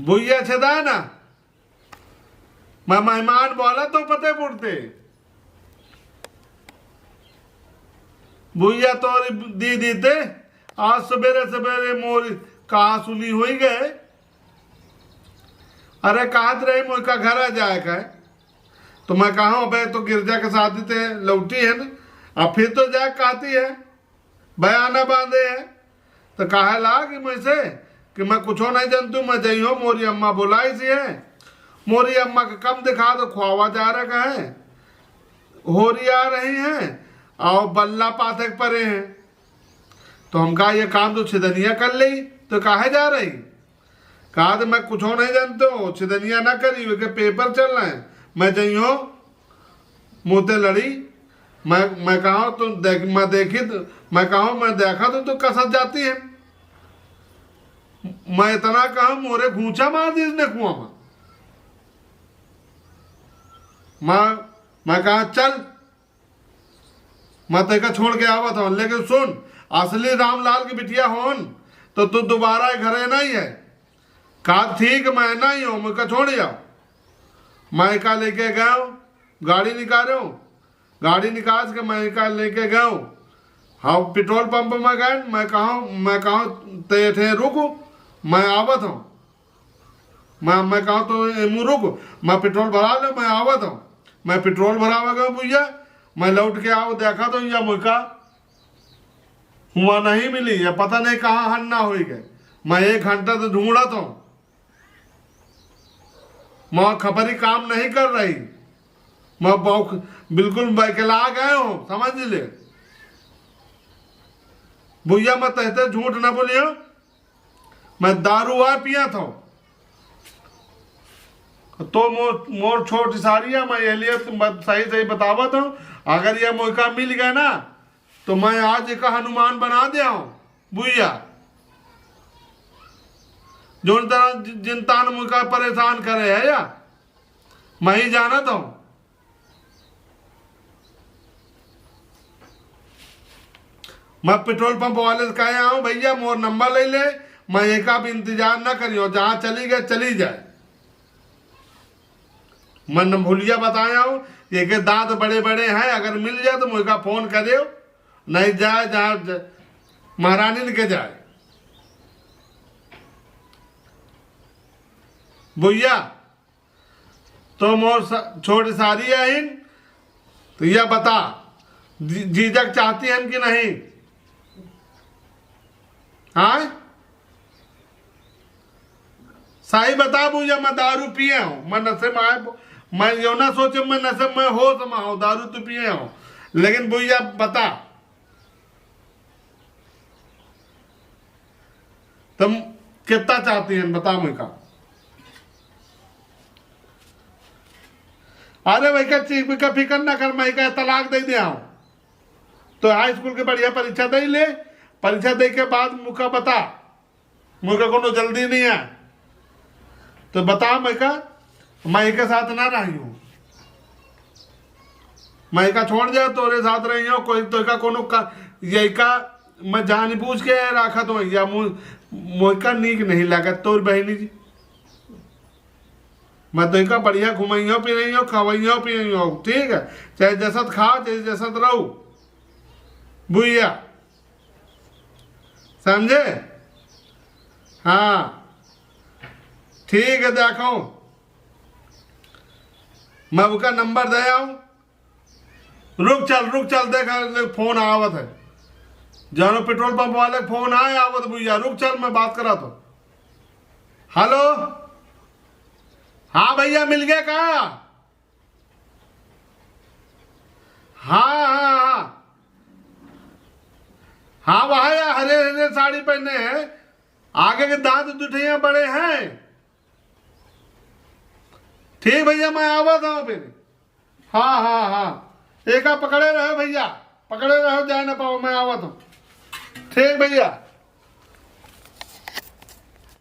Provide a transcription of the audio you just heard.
भैया छदा ना मैं मेहमान बोला तो फतेहपुर थे भैया तो दी थे आज सवेरे सवेरे मोर कहा सुनी हो गए। अरे कहा रही मोर का घर आ जाए का तो मैं कहा भाई तो गिरजा के शादी थे लौटी है ना अब फिर तो जाए कहती है बयाना बांधे है तो कहा ला कि मुझसे कि मैं कुछ नहीं जानती मैं जई हो मोरी अम्मा बुलाई सी है मोरी अम्मा का कम दिखा दो ख्वावा जा रहा है होरी आ रही हैं और बल्ला पाथक परे हैं तो हम कहा ये काम तो छिदनिया कर ली तो काहे जा रही कहा तो मैं कुछ नहीं जानते हो छिदनिया ना करी वे पेपर चल रहे हैं मैं जई हो मुँहते लड़ी मैं कहा तो मैं देखी तो मैं कहा मैं देखा तो कसत जाती है मैं इतना कहा मोरे घूंचा मार दी इसने कुआं में मैं कहा चल मैं तेका छोड़ के आवा था लेकिन सुन असली रामलाल की बिटिया होन तो तू दोबारा घरे नहीं है कहा ठीक मैं नहीं हूं मैं छोड़ जाओ मैं का लेके गया गाड़ी निकालो गाड़ी निकाल के मैं का लेके गया हाँ पेट्रोल पंप में गए मैं कहा ते थे रुक मैं आवत हूँ मैं कहा तो एमू रुक मैं पेट्रोल भरा लो मैं आवत हूँ मैं पेट्रोल भरावा गया भैया मैं लौट के आओ देखा तो या मुझका हुआ नहीं मिली या पता नहीं कहाँ हन्ना हो गए मैं 1 घंटा तो ढूंढा था मैं खपरी काम नहीं कर रही मैं बिल्कुल बैकला गए हूं समझ ले भैया मैं तहते झूठ ना बोलियो मैं दारू आ पिया था तो मोर छोटी सारी है मैं ये लिए सही बतावा तो अगर ये मौका मिल गया ना तो मैं आज एक हनुमान बना दिया हूं भैया जो तरह जिनता ने मुझका परेशान करे है या मैं ही जाना था मैं पेट्रोल पंप वाले से कहे आऊं भैया मोर नंबर ले ले मैं एक आप इंतजार ना करियो जहां चली गए चली जाए मैं न भूलिया बताया हूं ये के दांत बड़े बड़े हैं अगर मिल जाए तो मुझका फोन करियो नहीं जाए जहां महारानी ने के जाए भैया तो मोर छोटी सारी है तो यह बता जीजक चाहती है कि नहीं हाँ सही बता भैया मैं दारू पिए हूं मैं नशे में आए मैं यो ना सोचे मैं नशे में हो तो मैं दारू तो पिए हूं लेकिन भैया बता तुम कितना चाहती हैं बता मुझका अरे भाई का चीज का फिक्र ना कर मैं का तलाक दे दिया हूं तो हाई स्कूल के बढ़िया परीक्षा दे ले परीक्षा दे के बाद मुझका बता मुझका कोनो जल्दी नहीं है तो बता मैं एक साथ ना रही हूं मैं एक छोड़ जाए तोरे साथ रही हूं कोई तो का कोनो का यही का मैं जान पूछ के रखा तो या मुझका नीक नहीं लगा तोर बहनी जी मैं तो इनका बढ़िया घुमाइयो पियो खवाइयो पियो ठीक है चाहे जैसत खा चाहे जैसत रहो भैया समझे हाँ ठीक है देखो मैं उसका नंबर दे आऊं रुक चल देखा फोन आवत है जानो पेट्रोल पंप वाले फोन आए आवत भैया रुक चल मैं बात करा तो हेलो हाँ भैया मिल गया कहा हाँ वहां हरे हरे साड़ी पहने हैं आगे के दांत दुठिया बड़े हैं ठीक भैया मैं आवा था फिर हाँ एक पकड़े रहो भैया पकड़े रहो जाए ना पाओ मैं आवा था ठीक भैया।